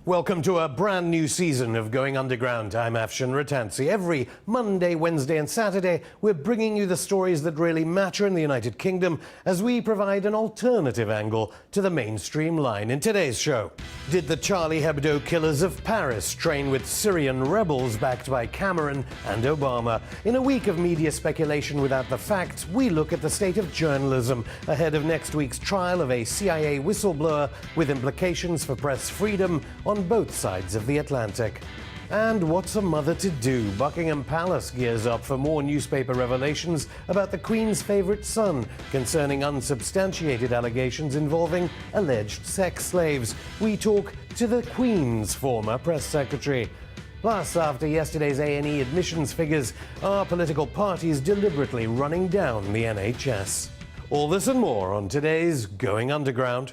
Welcome to a brand new season of Going Underground. I'm Afshin Ratansi. Every Monday, Wednesday and Saturday, we're bringing you the stories that really matter in the United Kingdom as we provide an alternative angle to the mainstream line. In today's show, did the Charlie Hebdo killers of Paris train with Syrian rebels backed by Cameron and Obama? In a week of media speculation without the facts, we look at the state of journalism ahead of next week's trial of a CIA whistleblower with implications for press freedom on both sides of the Atlantic. And what's a mother to do? Buckingham Palace gears up for more newspaper revelations about the Queen's favourite son concerning unsubstantiated allegations involving alleged sex slaves. We talk to the Queen's former press secretary. Plus, after yesterday's A&E admissions figures, are political parties deliberately running down the NHS? All this and more on today's Going Underground.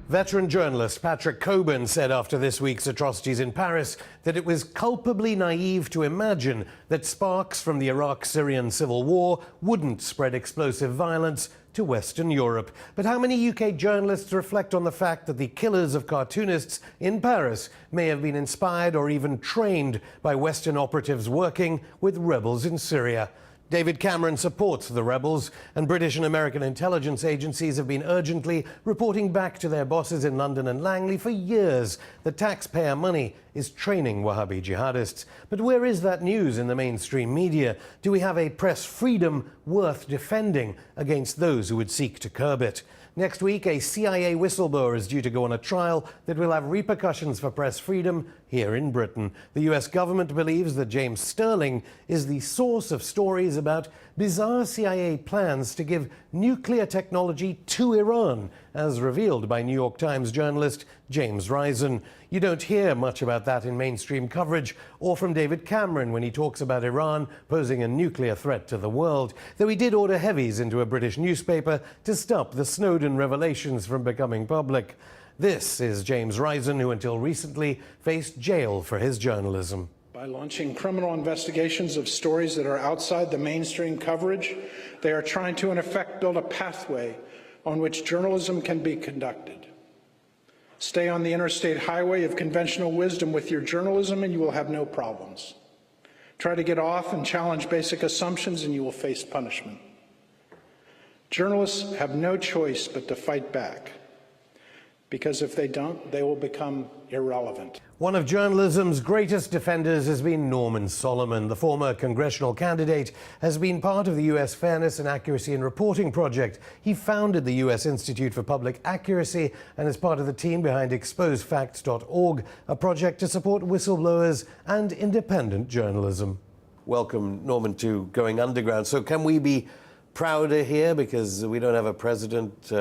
Veteran journalist Patrick Cockburn said after this week's atrocities in Paris that it was culpably naive to imagine that sparks from the Iraq-Syrian civil war wouldn't spread explosive violence to Western Europe. But how many UK journalists reflect on the fact that the killers of cartoonists in Paris may have been inspired or even trained by Western operatives working with rebels in Syria? David Cameron supports the rebels, and British and American intelligence agencies have been urgently reporting back to their bosses in London and Langley for years that taxpayer money is training Wahhabi jihadists. But where is that news in the mainstream media? Do we have a press freedom worth defending against those who would seek to curb it? Next week, a CIA whistleblower is due to go on a trial that will have repercussions for press freedom here in Britain. The US government believes that James Sterling is the source of stories about bizarre CIA plans to give nuclear technology to Iran, as revealed by New York Times journalist James Risen. You don't hear much about that in mainstream coverage or from David Cameron when he talks about Iran posing a nuclear threat to the world, though he did order heavies into a British newspaper to stop the Snowden revelations from becoming public. This is James Risen, who until recently faced jail for his journalism. By launching criminal investigations of stories that are outside the mainstream coverage, they are trying to, in effect, build a pathway on which journalism can be conducted. Stay on the interstate highway of conventional wisdom with your journalism and you will have no problems. Try to get off and challenge basic assumptions and you will face punishment. Journalists have no choice but to fight back, because if they don't, they will become irrelevant. One of journalism's greatest defenders has been Norman Solomon. The former congressional candidate has been part of the U.S. Fairness and Accuracy in Reporting Project. He founded the U.S. Institute for Public Accuracy and is part of the team behind exposefacts.org, a project to support whistleblowers and independent journalism. Welcome, Norman, to Going Underground. So can we be prouder here because we don't have a president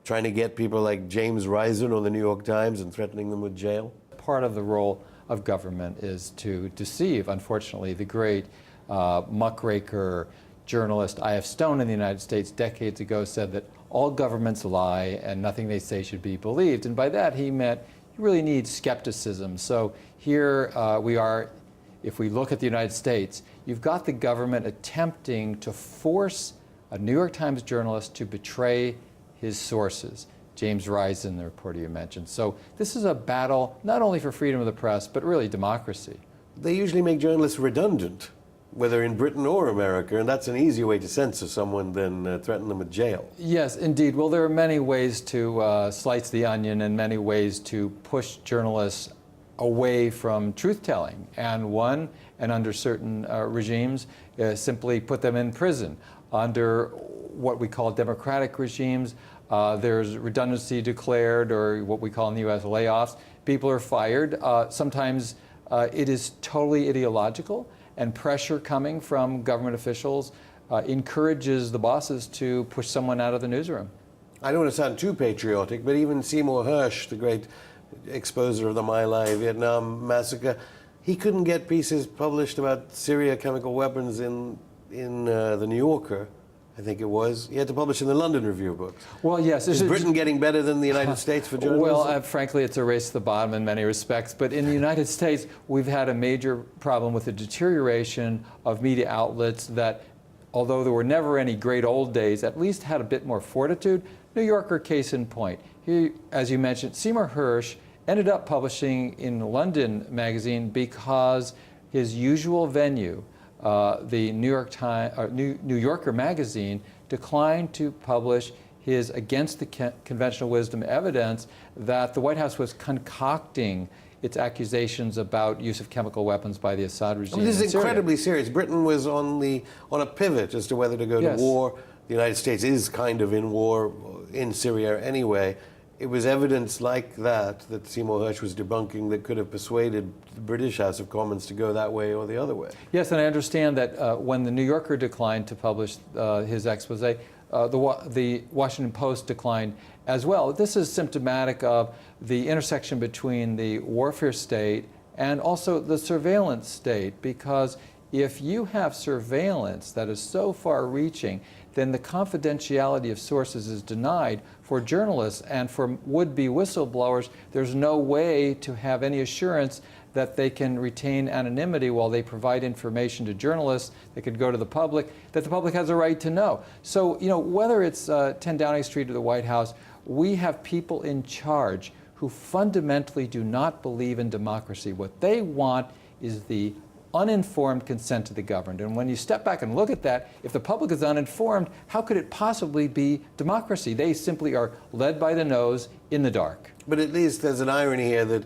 trying to get people like James Risen or the New York Times and threatening them with jail? Part of the role of government is to deceive. Unfortunately, the great muckraker journalist I.F. Stone in the United States decades ago said that all governments lie and nothing they say should be believed. And by that he meant you really need skepticism. So here we are, if we look at the United States, you've got the government attempting to force a New York Times journalist to betray his sources. James Risen, the reporter you mentioned. So this is a battle not only for freedom of the press, but really democracy. They usually make journalists redundant, whether in Britain or America, and that's an easier way to censor someone than threaten them with jail. Yes, indeed. Well, there are many ways to slice the onion and many ways to push journalists away from truth-telling. And one, and under certain regimes, simply put them in prison. Under what we call democratic regimes, there's redundancy declared, or what we call in the U.S. layoffs. People are fired. Sometimes it is totally ideological, and pressure coming from government officials encourages the bosses to push someone out of the newsroom. I don't want to sound too patriotic, but even Seymour Hersh, the great exposer of the My Lai Vietnam massacre, he couldn't get pieces published about Syria chemical weapons in the New Yorker, I think it was. He had to publish in the London Review of Books. Well, yes. Is Britain getting better than the United States for journalism? Well, frankly, it's a race to the bottom in many respects. But in the United States, we've had a major problem with the deterioration of media outlets that, although there were never any great old days, at least had a bit more fortitude. New Yorker case in point. He, as you mentioned, Seymour Hersh ended up publishing in London magazine because his usual venue, the New Yorker magazine, declined to publish his against the conventional wisdom evidence that the White House was concocting its accusations about use of chemical weapons by the Assad regime. I mean, this is in Syria. incredibly serious. Britain was on a pivot as to whether to go Yes. to war. The United States is kind of in war in Syria anyway. It was evidence like that Seymour Hersh was debunking that could have persuaded the British House of Commons to go that way or the other way. Yes, and I understand that when the New Yorker declined to publish his expose, the Washington Post declined as well. This is symptomatic of the intersection between the warfare state and also the surveillance state, because if you have surveillance that is so far-reaching, then the confidentiality of sources is denied for journalists, and for would-be whistleblowers, there's no way to have any assurance that they can retain anonymity while they provide information to journalists that could go to the public, that the public has a right to know. So, you know, whether it's 10 Downing Street or the White House, we have people in charge who fundamentally do not believe in democracy. What they want is the uninformed consent to the governed. And when you step back and look at that, if the public is uninformed, how could it possibly be democracy? They simply are led by the nose in the dark. But at least there's an irony here that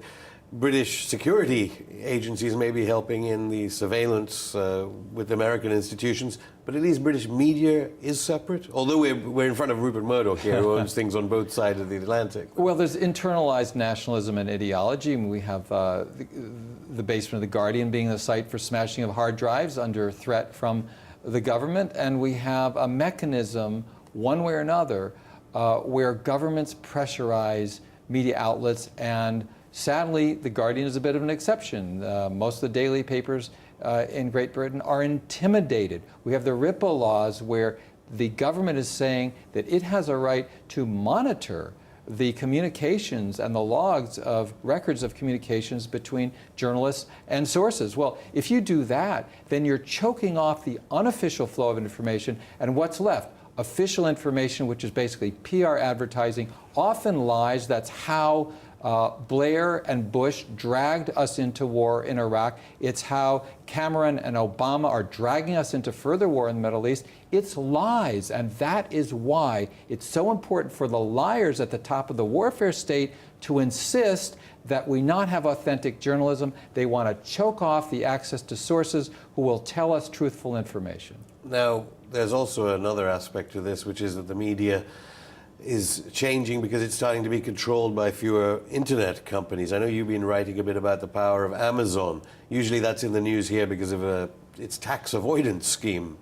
British security agencies may be helping in the surveillance with American institutions, but at least British media is separate, although we're in front of Rupert Murdoch here, who owns things on both sides of the Atlantic. Well, there's internalized nationalism and ideology. We have the basement of The Guardian being the site for smashing of hard drives under threat from the government, and we have a mechanism, one way or another, where governments pressurize media outlets, and sadly, The Guardian is a bit of an exception. Most of the daily papers in Great Britain are intimidated. We have the RIPA laws where the government is saying that it has a right to monitor the communications and the logs of records of communications between journalists and sources. Well, if you do that, then you're choking off the unofficial flow of information, and what's left? Official information, which is basically PR advertising, often lies. That's how Blair and Bush dragged us into war in Iraq. It's how Cameron and Obama are dragging us into further war in the Middle East. It's lies, and that is why it's so important for the liars at the top of the warfare state to insist that we not have authentic journalism. They want to choke off the access to sources who will tell us truthful information. Now, there's also another aspect to this, which is that the media is changing because it's starting to be controlled by fewer internet companies. I know you've been writing a bit about the power of Amazon. Usually that's in the news here because of its tax avoidance scheme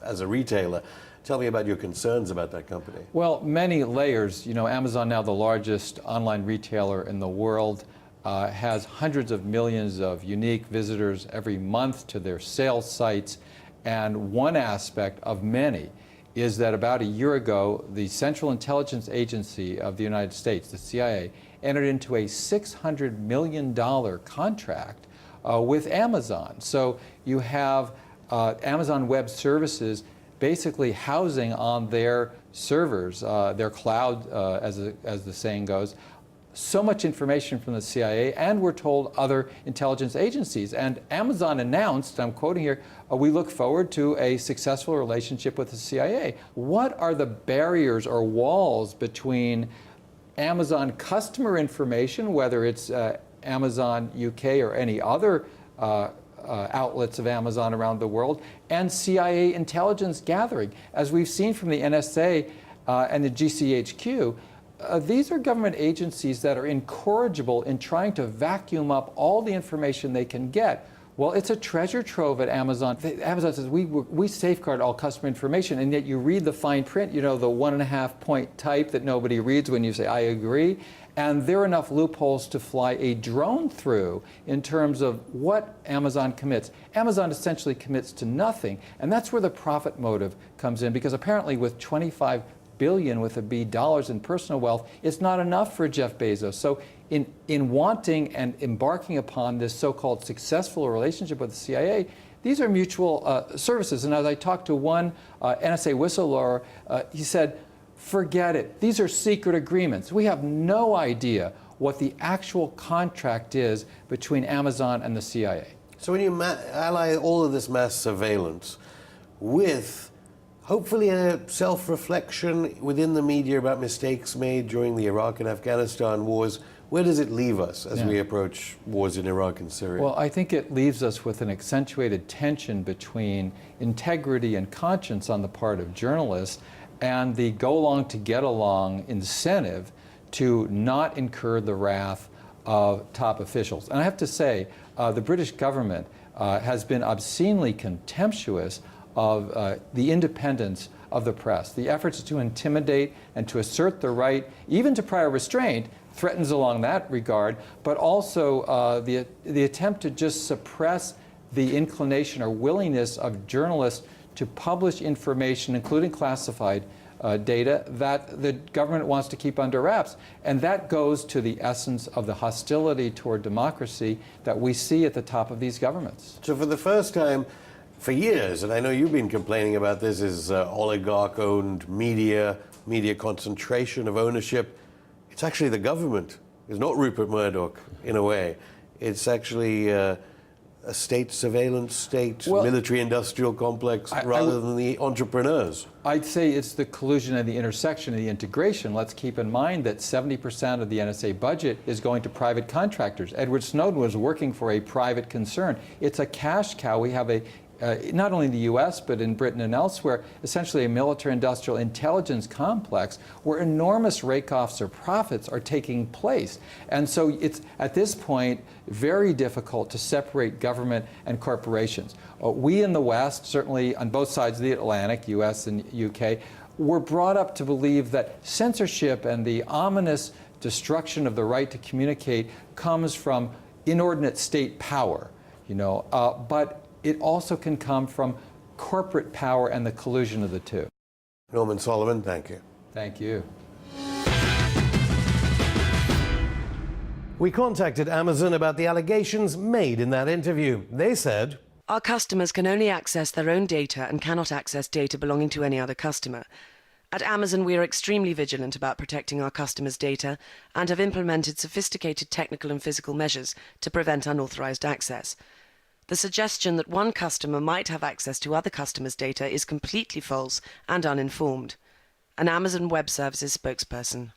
as a retailer. Tell me about your concerns about that company. Well, many layers. You know, Amazon, now the largest online retailer in the world, has hundreds of millions of unique visitors every month to their sales sites. And one aspect of many is that about a year ago, the Central Intelligence Agency of the United States, the CIA, entered into a $600 million contract with Amazon. So you have Amazon Web Services basically housing on their servers, their cloud, as the saying goes, so much information from the CIA, and we're told other intelligence agencies. And Amazon announced, I'm quoting here, we look forward to a successful relationship with the CIA. What are the barriers or walls between Amazon customer information, whether it's Amazon UK or any other outlets of Amazon around the world, and CIA intelligence gathering? As we've seen from the NSA and the GCHQ, these are government agencies that are incorrigible in trying to vacuum up all the information they can get. Well, it's a treasure trove at Amazon. Amazon says, we safeguard all customer information, and yet you read the fine print, you know, the 1.5-point type that nobody reads when you say, I agree, and there are enough loopholes to fly a drone through in terms of what Amazon commits. Amazon essentially commits to nothing, and that's where the profit motive comes in, because apparently with 25 billion with a B dollars in personal wealth, it's not enough for Jeff Bezos. So in wanting and embarking upon this so-called successful relationship with the CIA, these are mutual services. And as I talked to one NSA whistleblower, he said, Forget it. These are secret agreements. We have no idea what the actual contract is between Amazon and the CIA. So when you ally all of this mass surveillance with hopefully a self-reflection within the media about mistakes made during the Iraq and Afghanistan wars, where does it leave us as we approach wars in Iraq and Syria? Well, I think it leaves us with an accentuated tension between integrity and conscience on the part of journalists and the go along to get along incentive to not incur the wrath of top officials. And I have to say, the British government has been obscenely contemptuous of the independence of the press. The efforts to intimidate and to assert the right, even to prior restraint, threatens along that regard, but also the attempt to just suppress the inclination or willingness of journalists to publish information, including classified data, that the government wants to keep under wraps. And that goes to the essence of the hostility toward democracy that we see at the top of these governments. So for the first time, for years, and I know you've been complaining about this, is oligarch-owned media concentration of ownership. It's actually the government. It's not Rupert Murdoch, in a way. It's actually a state surveillance state, military-industrial complex, rather than the entrepreneurs. I'd say it's the collusion and the intersection and the integration. Let's keep in mind that 70% of the NSA budget is going to private contractors. Edward Snowden was working for a private concern. It's a cash cow. We have not only in the U.S., but in Britain and elsewhere, essentially a military-industrial intelligence complex where enormous rake-offs or profits are taking place. And so it's, at this point, very difficult to separate government and corporations. We in the West, certainly on both sides of the Atlantic, U.S. and U.K., were brought up to believe that censorship and the ominous destruction of the right to communicate comes from inordinate state power, but it also can come from corporate power and the collusion of the two. Norman Solomon, thank you. Thank you. We contacted Amazon about the allegations made in that interview. They said, "Our customers can only access their own data and cannot access data belonging to any other customer. At Amazon, we are extremely vigilant about protecting our customers' data and have implemented sophisticated technical and physical measures to prevent unauthorized access. The suggestion that one customer might have access to other customers' data is completely false and uninformed." An Amazon Web Services spokesperson.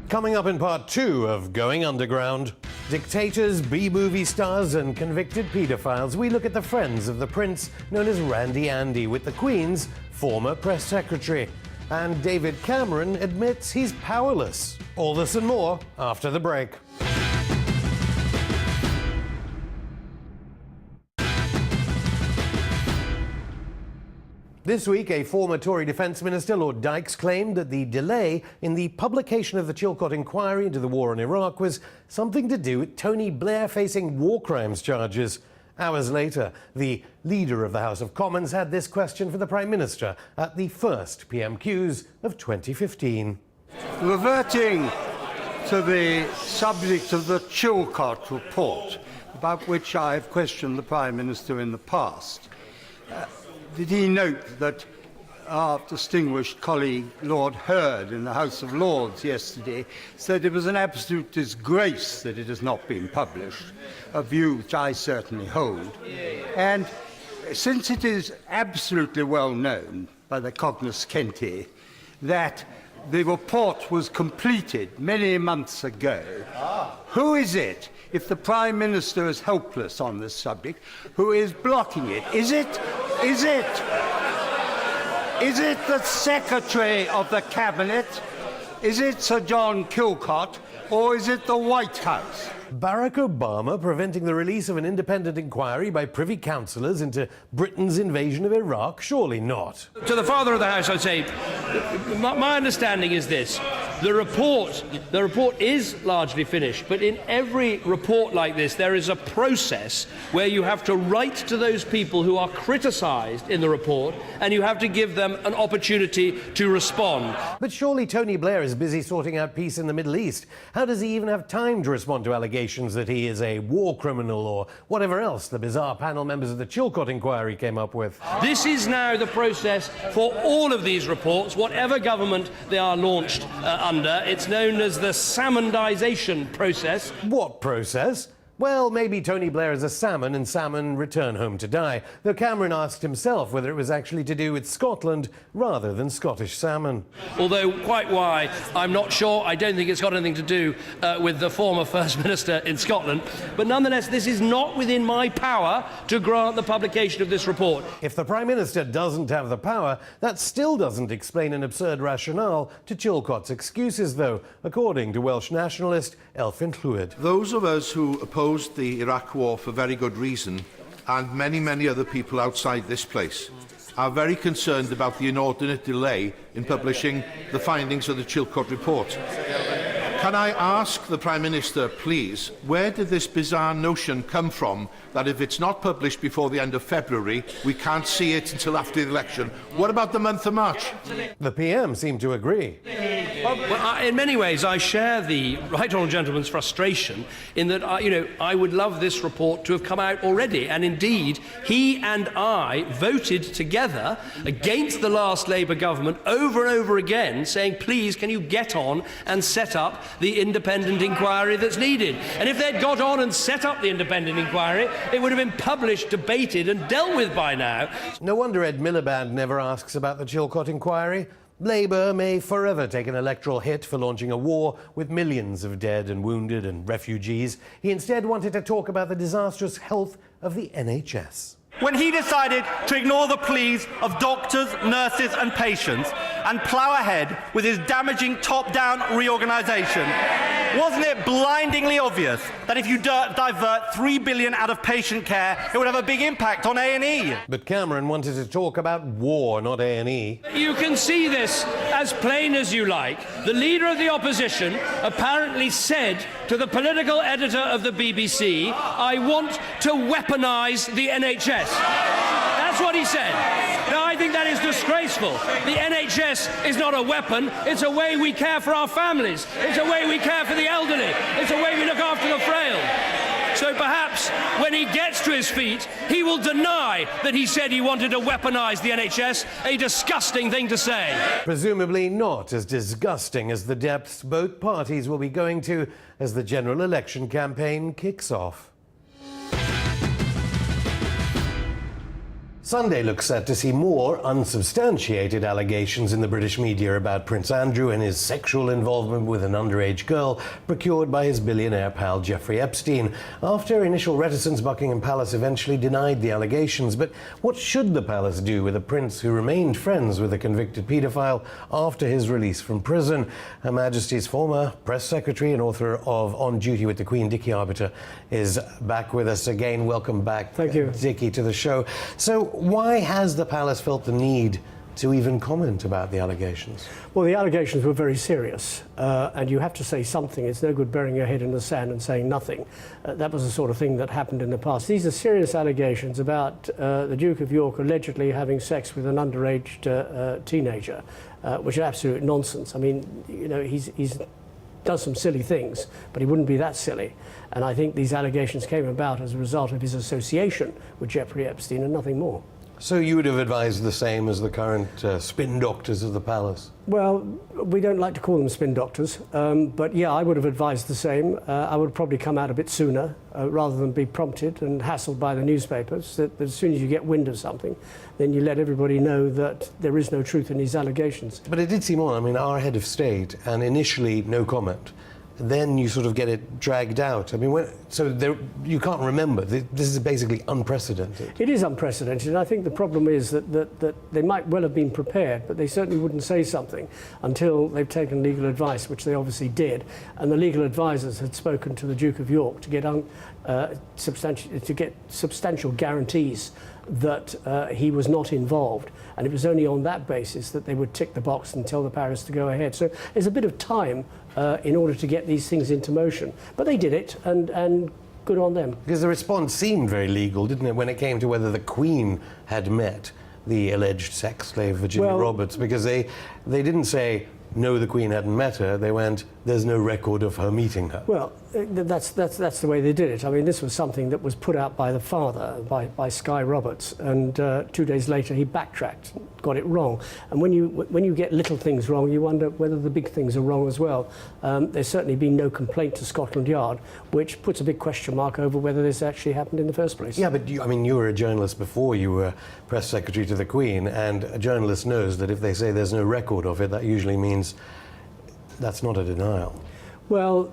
Coming up in part 2 of Going Underground, dictators, B-movie stars and convicted paedophiles. We look at the friends of the prince known as Randy Andy with the Queen's former press secretary. And David Cameron admits he's powerless. All this and more after the break. This week, a former Tory Defence Minister, Lord Dykes, claimed that the delay in the publication of the Chilcot inquiry into the war in Iraq was something to do with Tony Blair facing war crimes charges. Hours later, the leader of the House of Commons had this question for the Prime Minister at the first PMQs of 2015. Reverting to the subject of the Chilcot report, about which I have questioned the Prime Minister in the past, did he note that our distinguished colleague Lord Hurd in the House of Lords yesterday said it was an absolute disgrace that it has not been published, a view which I certainly hold. And since it is absolutely well known by the cognoscenti that the report was completed many months ago, who is it, if the Prime Minister is helpless on this subject, who is blocking it? Is it the Secretary of the Cabinet? Is it Sir John Chilcot? Or is it the White House? Barack Obama preventing the release of an independent inquiry by Privy Councillors into Britain's invasion of Iraq? Surely not. To the Father of the House, I'd say, my understanding is this. The report is largely finished, but in every report like this, there is a process where you have to write to those people who are criticised in the report, and you have to give them an opportunity to respond. But surely Tony Blair is busy sorting out peace in the Middle East. How does he even have time to respond to allegations that he is a war criminal or whatever else the bizarre panel members of the Chilcot inquiry came up with? This is now the process for all of these reports, whatever government they are launched under. It's known as the salmonization process. What process? Well, maybe Tony Blair is a salmon and salmon return home to die, though Cameron asked himself whether it was actually to do with Scotland rather than Scottish salmon. Although quite why, I'm not sure. I don't think it's got anything to do with the former First Minister in Scotland. But nonetheless, this is not within my power to grant the publication of this report. If the Prime Minister doesn't have the power, that still doesn't explain an absurd rationale to Chilcot's excuses, though, according to Welsh nationalist Elfyn Llwyd. Those of us who opposed the Iraq war for very good reason, and many other people outside this place, are very concerned about the inordinate delay in publishing the findings of the Chilcot report. Can I ask the Prime Minister, please, where did this bizarre notion come from that if it's not published before the end of February, we can't see it until after the election? What about the month of March? The PM seemed to agree. Well, in many ways, I share the Right Honourable Gentleman's frustration in that, I would love this report to have come out already. And indeed, he and I voted together against the last Labour government over and over again, saying, please, can you get on and set up the independent inquiry that's needed? And if they'd got on and set up the independent inquiry, it would have been published, debated and dealt with by now. No wonder Ed Miliband never asks about the Chilcot inquiry. Labour may forever take an electoral hit for launching a war with millions of dead and wounded and refugees. He instead wanted to talk about the disastrous health of the NHS. When he decided to ignore the pleas of doctors, nurses and patients and plough ahead with his damaging top-down reorganisation, wasn't it blindingly obvious that if you divert $3 billion out of patient care, it would have a big impact on A&E? But Cameron wanted to talk about war, not A&E. You can see this as plain as you like. The leader of the opposition apparently said to the political editor of the BBC, I want to weaponise the NHS. That's what he said. Now, I think that is disgraceful. The NHS is not a weapon. It's a way we care for our families. It's a way we care for the elderly. It's a way we look after the frail. So perhaps when he gets to his feet, he will deny that he said he wanted to weaponise the NHS, a disgusting thing to say. Presumably not as disgusting as the depths both parties will be going to as the general election campaign kicks off. Sunday looks set to see more unsubstantiated allegations in the British media about Prince Andrew and his sexual involvement with an underage girl procured by his billionaire pal Jeffrey Epstein. After initial reticence, Buckingham Palace eventually denied the allegations. But what should the palace do with a prince who remained friends with a convicted paedophile after his release from prison? Her Majesty's former press secretary and author of On Duty with the Queen, Dickie Arbiter, is back with us again. Welcome back, thank you, Dickie, to the show. So why has the palace felt the need to even comment about the allegations? Well, the allegations were very serious, and you have to say something. It's no good burying your head in the sand and saying nothing. That was the sort of thing that happened in the past. These are serious allegations about the Duke of York allegedly having sex with an underage teenager, which is absolute nonsense. I mean, he's does some silly things, but he wouldn't be that silly. And I think these allegations came about as a result of his association with Jeffrey Epstein and nothing more. So you would have advised the same as the current spin doctors of the palace? Well, we don't like to call them spin doctors, but yeah, I would have advised the same. I would probably come out a bit sooner, rather than be prompted and hassled by the newspapers, that as soon as you get wind of something, then you let everybody know that there is no truth in these allegations. But it did seem odd. I mean, our head of state, and initially no comment. Then you sort of get it dragged out. I mean, So you can't remember. This is basically unprecedented. It is unprecedented, and I think the problem is that they might well have been prepared, but they certainly wouldn't say something until they've taken legal advice, which they obviously did. And the legal advisors had spoken to the Duke of York to get substantial guarantees that he was not involved, and it was only on that basis that they would tick the box and tell the Paris to go ahead. So there's a bit of time in order to get these things into motion. But they did it, and good on them. Because the response seemed very legal, didn't it, when it came to whether the Queen had met the alleged sex slave Virginia Roberts? Because they didn't say, no, the Queen hadn't met her. They went, there's no record of her meeting her. Well, that's the way they did it. I mean, this was something that was put out by the father, by Sky Roberts, and 2 days later he backtracked, got it wrong. And when you get little things wrong, you wonder whether the big things are wrong as well. There's certainly been no complaint to Scotland Yard, which puts a big question mark over whether this actually happened in the first place. Yeah, but you were a journalist before you were press secretary to the Queen, and a journalist knows that if they say there's no record of it, that usually means that's not a denial. Well,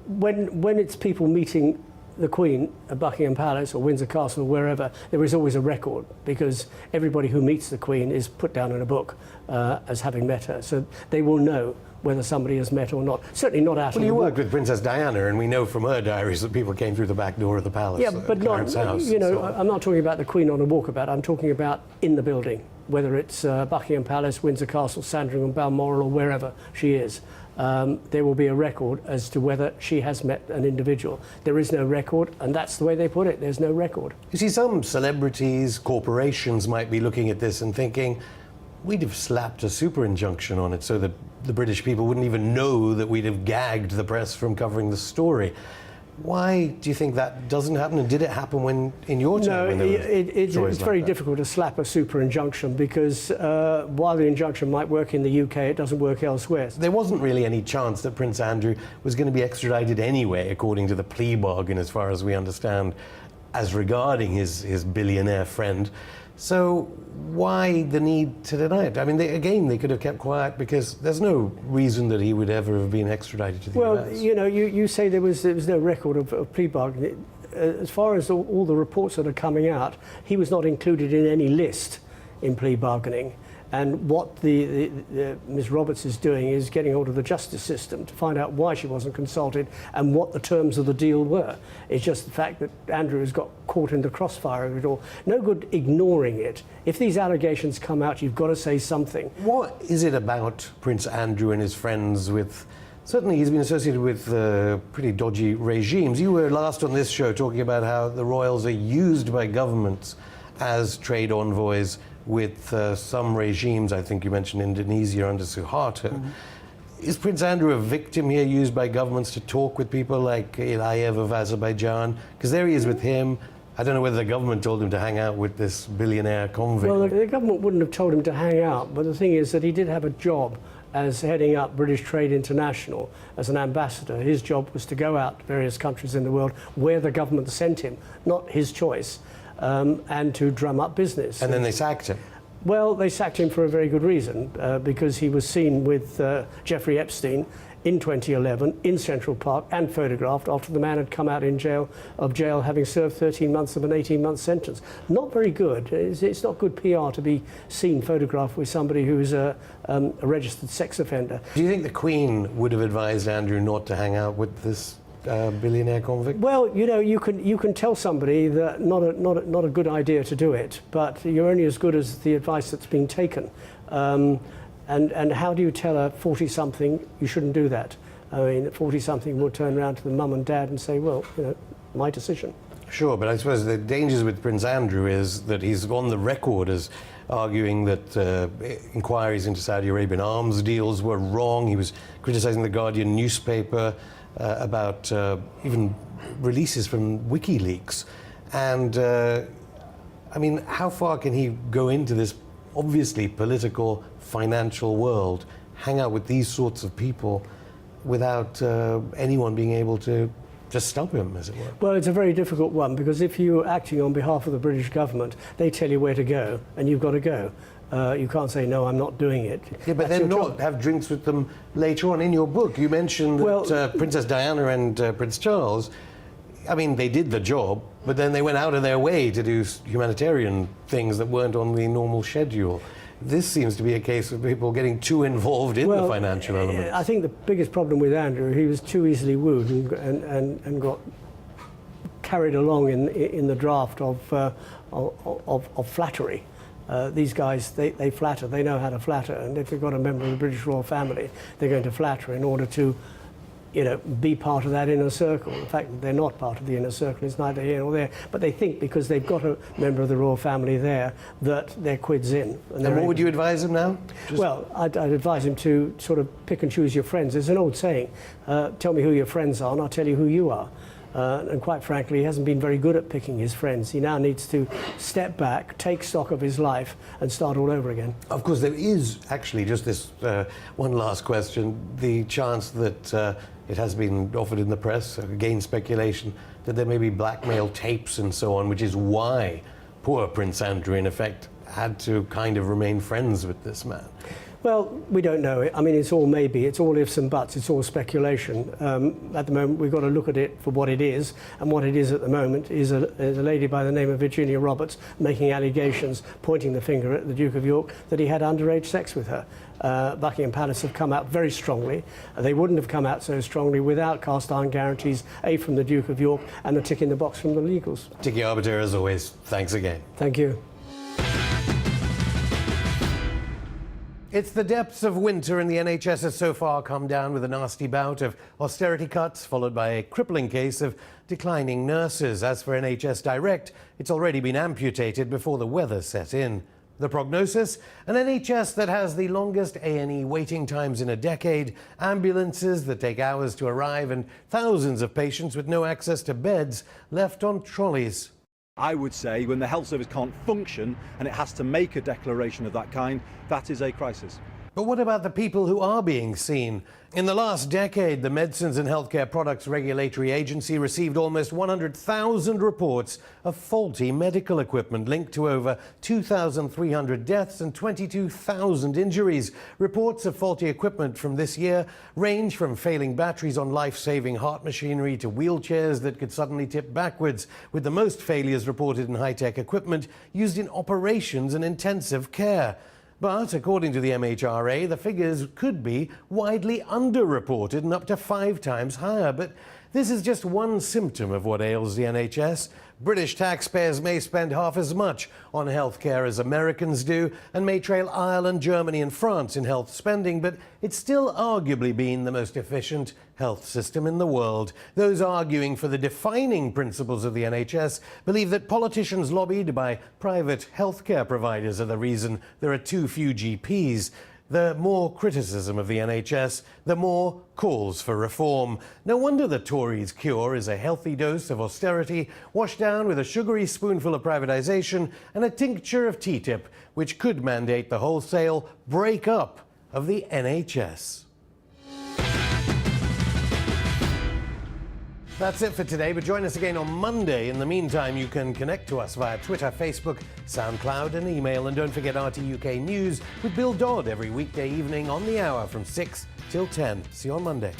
when it's people meeting the Queen at Buckingham Palace or Windsor Castle or wherever, there is always a record, because everybody who meets the Queen is put down in a book as having met her. So they will know whether somebody has met or not. Certainly not out of the Well, you book. worked with Princess Diana, and we know from her diaries that people came through the back door of the palace. Yeah, but not, house, you know, I'm not talking about the Queen on a walkabout. I'm talking about in the building, whether it's Buckingham Palace, Windsor Castle, Sandringham, Balmoral, or wherever she is. There will be a record as to whether she has met an individual. There is no record, and that's the way they put it. There's no record. You see, some celebrities, corporations might be looking at this and thinking, we'd have slapped a super injunction on it so that the British people wouldn't even know that we'd have gagged the press from covering the story. Why do you think that doesn't happen? And did it happen when, in your time? No, it's very difficult to slap a super injunction, because while the injunction might work in the UK, it doesn't work elsewhere. There wasn't really any chance that Prince Andrew was going to be extradited anyway, according to the plea bargain, as far as we understand, as regarding his billionaire friend. So why the need to deny it? I mean, they could have kept quiet, because there's no reason that he would ever have been extradited to the US. Well, you know, you say there was no record of plea bargaining. As far as all the reports that are coming out, he was not included in any list in plea bargaining. And what Ms. Roberts is doing is getting hold of the justice system to find out why she wasn't consulted and what the terms of the deal were. It's just the fact that Andrew has got caught in the crossfire of it all. No good ignoring it. If these allegations come out, you've got to say something. What is it about Prince Andrew and his friends with... Certainly he's been associated with pretty dodgy regimes. You were last on this show talking about how the royals are used by governments as trade envoys with some regimes. I think you mentioned Indonesia under Suharto. Mm-hmm. Is Prince Andrew a victim here, used by governments to talk with people like Aliyev of Azerbaijan? Because there he is with him. I don't know whether the government told him to hang out with this billionaire convict. Well, the government wouldn't have told him to hang out, but the thing is that he did have a job as heading up British Trade International as an ambassador. His job was to go out to various countries in the world where the government sent him, not his choice. And to drum up business. And then they sacked him. Well, they sacked him for a very good reason, because he was seen with Jeffrey Epstein in 2011 in Central Park and photographed after the man had come out of jail having served 13 months of an 18-month sentence. Not very good. It's not good PR to be seen photographed with somebody who's a registered sex offender. Do you think the Queen would have advised Andrew not to hang out with this billionaire convict? Well, you know, you can tell somebody that not a good idea to do it, but you're only as good as the advice that's been taken. And how do you tell a 40-something you shouldn't do that? I mean, 40-something will turn around to the mum and dad and say, well, you know, my decision. Sure, but I suppose the dangers with Prince Andrew is that he's on the record as arguing that inquiries into Saudi Arabian arms deals were wrong. He was criticising the Guardian newspaper about even releases from WikiLeaks. And, I mean, how far can he go into this obviously political, financial world, hang out with these sorts of people without anyone being able to just stop him, as it were? Well, it's a very difficult one, because if you're acting on behalf of the British government, they tell you where to go, and you've got to go. You can't say, no, I'm not doing it. Yeah, but then not have drinks with them later on. In your book, you mentioned that Princess Diana and Prince Charles, I mean, they did the job, but then they went out of their way to do humanitarian things that weren't on the normal schedule. This seems to be a case of people getting too involved in the financial element. I think the biggest problem with Andrew, he was too easily wooed and got carried along in the draft of flattery. These guys, they flatter, they know how to flatter, and if they've got a member of the British royal family, they're going to flatter in order to, be part of that inner circle. In fact, they're not part of the inner circle, it's neither here nor there, but they think because they've got a member of the royal family there that their quid's in. And what would you advise him now? Well, I'd advise him to sort of pick and choose your friends. There's an old saying, tell me who your friends are and I'll tell you who you are. And quite frankly, he hasn't been very good at picking his friends. He now needs to step back, take stock of his life, and start all over again. Of course, there is actually just this one last question, the chance that it has been offered in the press, again speculation, that there may be blackmail tapes and so on, which is why poor Prince Andrew, in effect, had to kind of remain friends with this man. Well, we don't know. I mean, it's all maybe, it's all ifs and buts, it's all speculation. At the moment, we've got to look at it for what it is, and what it is at the moment is a lady by the name of Virginia Roberts making allegations, pointing the finger at the Duke of York that he had underage sex with her. Buckingham Palace have come out very strongly. They wouldn't have come out so strongly without cast iron guarantees, A, from the Duke of York, and a tick in the box from the legals. Tiki Arbiter, as always, thanks again. Thank you. It's the depths of winter, and the NHS has so far come down with a nasty bout of austerity cuts, followed by a crippling case of declining nurses. As for NHS Direct, it's already been amputated before the weather set in. The prognosis? An NHS that has the longest A&E waiting times in a decade, ambulances that take hours to arrive, and thousands of patients with no access to beds left on trolleys. I would say when the health service can't function and it has to make a declaration of that kind, that is a crisis. But what about the people who are being seen? In the last decade, the Medicines and Healthcare Products Regulatory Agency received almost 100,000 reports of faulty medical equipment linked to over 2,300 deaths and 22,000 injuries. Reports of faulty equipment from this year range from failing batteries on life-saving heart machinery to wheelchairs that could suddenly tip backwards, with the most failures reported in high-tech equipment used in operations and intensive care. But according to the MHRA, the figures could be widely underreported and up to 5 times higher. But this is just one symptom of what ails the NHS. British taxpayers may spend half as much on healthcare as Americans do, and may trail Ireland, Germany and France in health spending, but it's still arguably been the most efficient health system in the world. Those arguing for the defining principles of the NHS believe that politicians lobbied by private healthcare providers are the reason there are too few GPs. The more criticism of the NHS, the more calls for reform. No wonder the Tories' cure is a healthy dose of austerity washed down with a sugary spoonful of privatisation and a tincture of TTIP, which could mandate the wholesale break-up of the NHS. That's it for today, but join us again on Monday. In the meantime, you can connect to us via Twitter, Facebook, SoundCloud and email. And don't forget RT UK News with Bill Dodd every weekday evening on the hour from 6 till 10. See you on Monday.